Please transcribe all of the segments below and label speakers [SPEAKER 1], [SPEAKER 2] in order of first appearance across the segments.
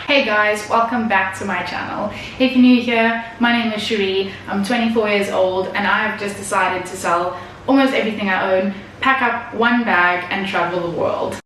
[SPEAKER 1] Hey guys, welcome back to my channel. If you're new here, my name is Cherie, I'm 24 years old and I've just decided to sell almost everything I own, pack up one bag and travel the world.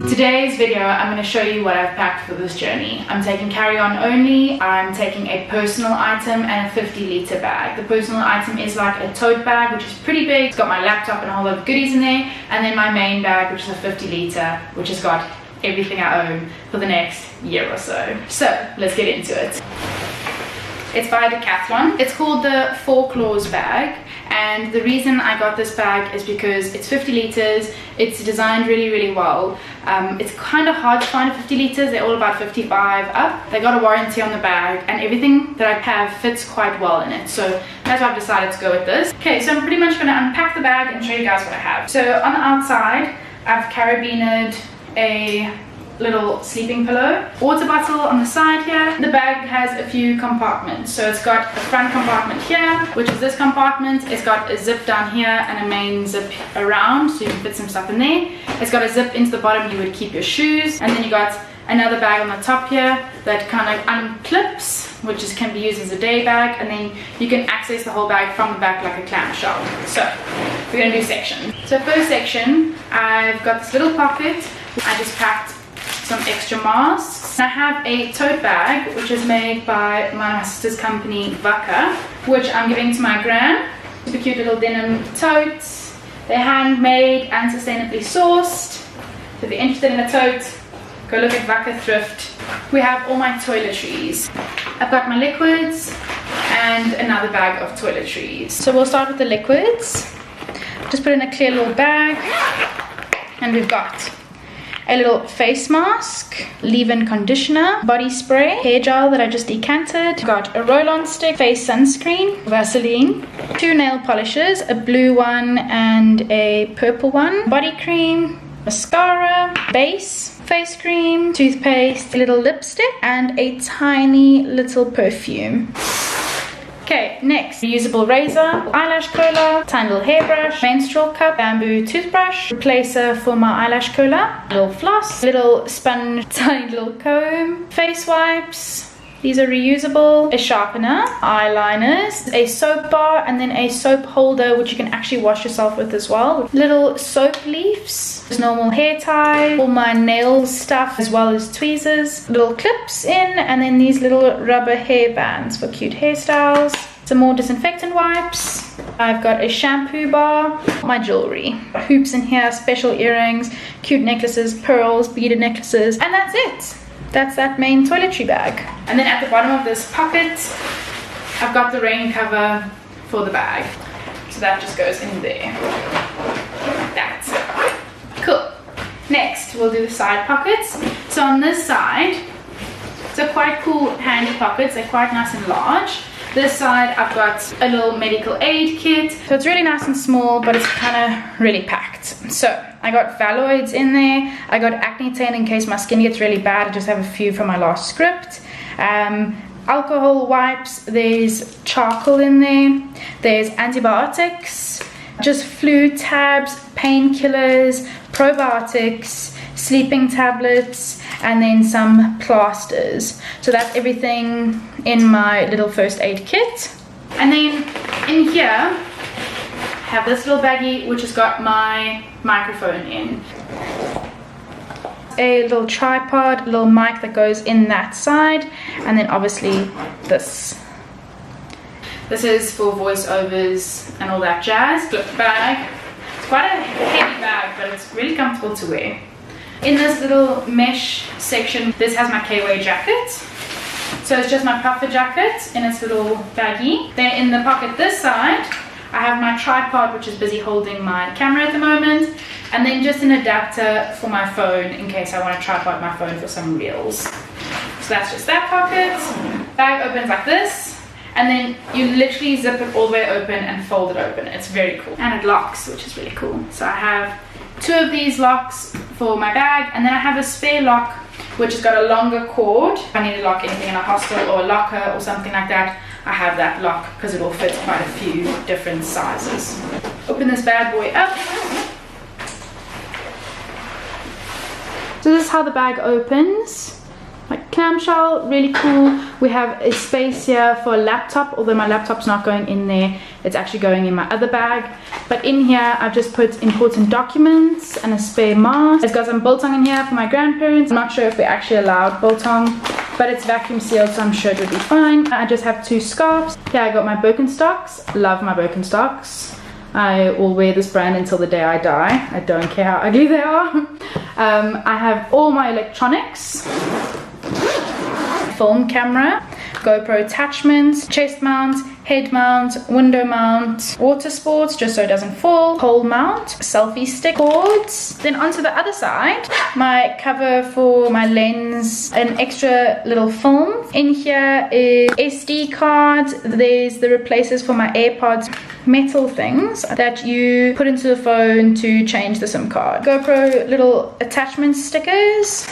[SPEAKER 1] Today's video, I'm going to show you what I've packed for this journey. I'm taking carry-on only, I'm taking a personal item and a 50-litre bag. The personal item is like a tote bag, which is pretty big. It's got my laptop and a whole lot of goodies in there. And then my main bag, which is a 50-litre, which has got everything I own for the next year or so. So, let's get into it. It's by Decathlon. It's called the 4 Claws bag. And the reason I got this bag is because it's 50 litres, it's designed really well. It's kind of hard to find a 50 litres, they're all about 55 up. They got a warranty on the bag and everything that I have fits quite well in it. So that's why I've decided to go with this. Okay, so I'm pretty much going to unpack the bag and show you guys what I have. So on the outside, I've carabined a little sleeping pillow, water bottle on the side here. The bag has a few compartments, so it's got a front compartment here, which is this compartment. It's got a zip down here and a main zip around, so you can fit some stuff in there. It's got a zip into the bottom, you would keep your shoes, and then you got another bag on the top here that kind of unclips, which can be used as a day bag, and then you can access the whole bag from the back like a clamshell. So we're going to do sections. So first section, I've got this little pocket. I just packed some extra masks. I have a tote bag which is made by my sister's company Vaka, which I'm giving to my gran. Super cute little denim totes. They're handmade and sustainably sourced. So if you're interested in a tote, go look at Vaka Thrift. We have all my toiletries. I've got my liquids and another bag of toiletries. So we'll start with the liquids. Just put in a clear little bag, and we've got a little face mask, leave-in conditioner, body spray, hair gel that I just decanted, got a roll-on stick, face sunscreen, Vaseline, 2 nail polishes, a blue one and a purple one, body cream, mascara, base, face cream, toothpaste, a little lipstick, and a tiny little perfume. Okay, next, reusable razor, eyelash curler, tiny little hairbrush, menstrual cup, bamboo toothbrush, replacer for my eyelash curler, little floss, little sponge, tiny little comb, face wipes. These are reusable, a sharpener, eyeliners, a soap bar, and then a soap holder which you can actually wash yourself with as well. Little soap leaves, normal hair tie, all my nail stuff as well as tweezers, little clips in, and then these little rubber hair bands for cute hairstyles. Some more disinfectant wipes. I've got a shampoo bar, my jewelry, hoops in here, special earrings, cute necklaces, pearls, beaded necklaces, and that's it. That's that main toiletry bag. And then at the bottom of this pocket, I've got the rain cover for the bag. So that just goes in there. That's it. Cool. Next, we'll do the side pockets. So on this side, so quite cool handy pockets. They're quite nice and large. This side, I've got a little medical aid kit. So it's really nice and small, but it's kind of really packed. So I got Valoids in there. I got Accutane in case my skin gets really bad. I just have a few from my last script. Alcohol wipes. There's charcoal in there. There's antibiotics. Just flu tabs, painkillers, probiotics, sleeping tablets, and then some plasters. So that's everything in my little first aid kit. And then in here, I have this little baggie which has got my microphone in. A little tripod, a little mic that goes in that side, and then obviously this. This is for voiceovers and all that jazz. Flip bag. It's quite a heavy bag, but it's really comfortable to wear. In this little mesh section, this has my K-Way jacket. So it's just my puffer jacket in its little baggie. Then in the pocket this side, I have my tripod, which is busy holding my camera at the moment. And then just an adapter for my phone in case I want to tripod my phone for some reels. So that's just that pocket. Bag opens like this. And then you literally zip it all the way open and fold it open. It's very cool. And it locks, which is really cool. So I have 2 of these locks for my bag, and then I have a spare lock which has got a longer cord. If I need to lock anything in a hostel or a locker or something like that, I have that lock because it will fit quite a few different sizes. Open this bad boy up. So this is how the bag opens. Like clamshell, really cool. We have a space here for a laptop, although my laptop's not going in there, it's actually going in my other bag. But in here I've just put important documents and a spare mask. It's got some biltong in here for my grandparents. I'm not sure if we actually allowed biltong, but it's vacuum sealed, so I'm sure it would be fine. I just have 2 scarves. Here I got my Birkenstocks. Love my Birkenstocks. I will wear this brand until the day I die. I don't care how ugly they are. I have all my electronics. Film camera, GoPro attachments, chest mount, head mount, window mount, water sports just so it doesn't fall, pole mount, selfie stick, cords. Then onto the other side, my cover for my lens, an extra little film. In here is SD cards. There's the replacers for my AirPods, metal things that you put into the phone to change the SIM card. GoPro little attachment stickers,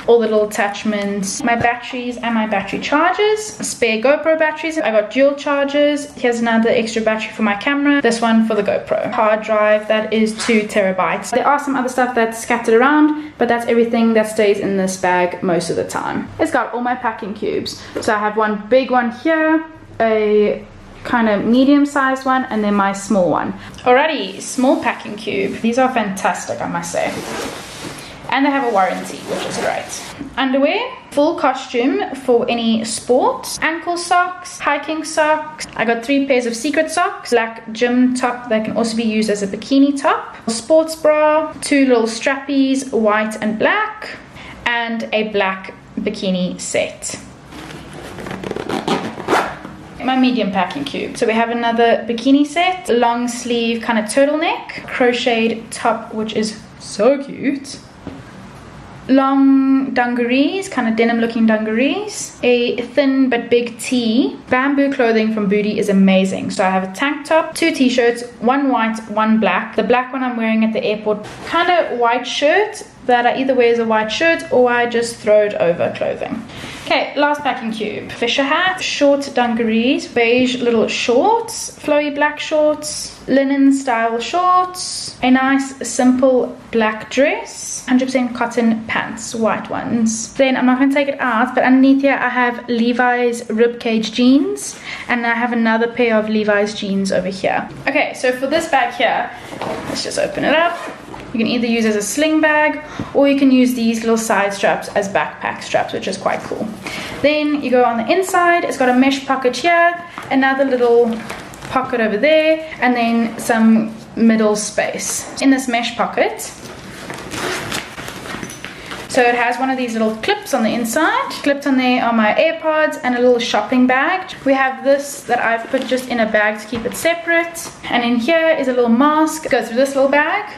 [SPEAKER 1] all the little attachments, my batteries and my battery chargers, spare GoPro batteries. I got dual chargers. Here's another extra battery for my camera, this one for the GoPro. Hard drive that is 2 terabytes. There are some other stuff that's scattered around, but that's everything that stays in this bag most of the time. It's got all my packing cubes. So I have one big one here, a kind of medium-sized one, and then my small one. Alrighty, small packing cube. These are fantastic, I must say. And they have a warranty, which is great. Underwear, full costume for any sport, ankle socks, hiking socks. I got 3 pairs of secret socks, black gym top that can also be used as a bikini top, sports bra, 2 little strappies, white and black, and a black bikini set. My medium packing cube. So we have another bikini set, long sleeve kind of turtleneck, crocheted top, which is so cute. Long dungarees, kind of denim looking dungarees, a thin but big tee. Bamboo clothing from Booty is amazing. So I have a tank top, 2 t-shirts, 1 white, 1 black. The black one I'm wearing at the airport, kind of white shirt that I either wear as a white shirt or I just throw it over clothing. Okay, last packing cube. Fisher hat, short dungarees, beige little shorts, flowy black shorts, linen style shorts, a nice simple black dress, 100% cotton pants, white ones. Then I'm not going to take it out, but underneath here I have Levi's ribcage jeans, and I have another pair of Levi's jeans over here. Okay, so for this bag here, let's just open it up. You can either use it as a sling bag, or you can use these little side straps as backpack straps, which is quite cool. Then you go on the inside, it's got a mesh pocket here, another little pocket over there, and then some middle space. In this mesh pocket, so it has one of these little clips on the inside. Clipped on there are my AirPods and a little shopping bag. We have this that I've put just in a bag to keep it separate. And in here is a little mask. It goes through this little bag.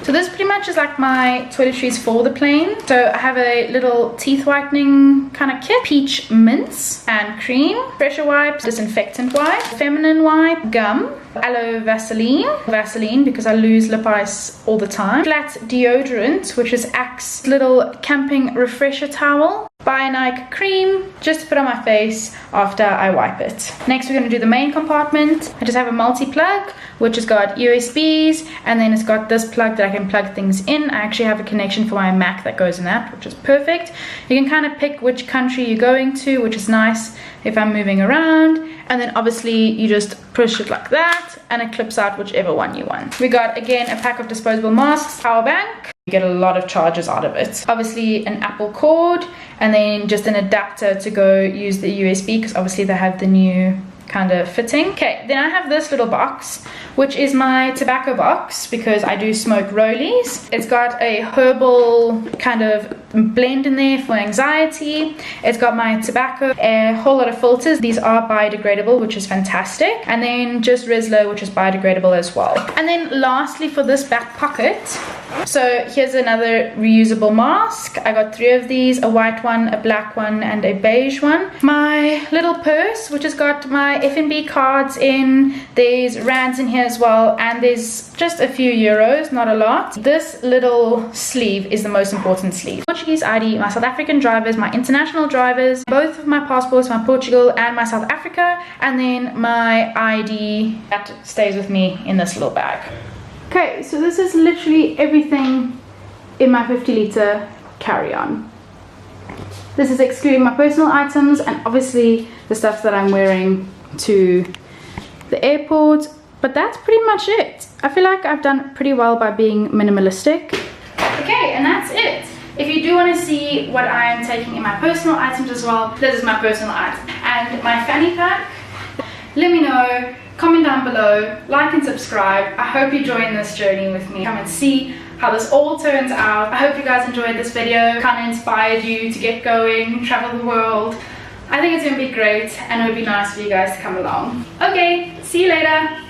[SPEAKER 1] So this pretty much is like my toiletries for the plane. So I have a little teeth whitening kind of kit, peach mints and cream, pressure wipes, disinfectant wipe, feminine wipe, gum, aloe Vaseline because I lose lip ice all the time, flat deodorant, which is Axe, little camping refresher towel, Bionic cream just to put on my face after I wipe it. Next we're going to do the main compartment. I just have a multi-plug which has got USBs, and then it's got this plug that I can plug things in. I actually have a connection for my Mac that goes in that, which is perfect. You can kind of pick which country you're going to, which is nice if I'm moving around, and then obviously you just push it like that and it clips out whichever one you want. We got again a pack of disposable masks, power bank. You get a lot of charges out of it. Obviously an Apple cord, and then just an adapter to go use the USB, because obviously they have the new kind of fitting. Okay, then I have this little box, which is my tobacco box, because I do smoke rollies. It's got a herbal kind of blend in there for anxiety. It's got my tobacco, a whole lot of filters. These are biodegradable, which is fantastic. And then just Rizla, which is biodegradable as well. And then lastly, for this back pocket, so here's another reusable mask. I got 3 of these, a white one, a black one, and a beige one. My little purse, which has got my F&B cards in. There's rands in here as well, and there's just a few euros, not a lot. This little sleeve is the most important sleeve. Portuguese ID, my South African drivers, my international drivers, both of my passports, my Portugal and my South Africa, and then my ID that stays with me in this little bag. Okay, so this is literally everything in my 50 litre carry-on. This is excluding my personal items and obviously the stuff that I'm wearing to the airport, but that's pretty much it. I feel like I've done pretty well by being minimalistic. Okay, and that's it. If you do want to see what I am taking in my personal items as well, this is my personal item. And my fanny pack, let me know, comment down below, like and subscribe. I hope you join this journey with me. Come and see how this all turns out. I hope you guys enjoyed this video, kind of inspired you to get going, travel the world. I think it's going to be great and it would be nice for you guys to come along. Okay, see you later.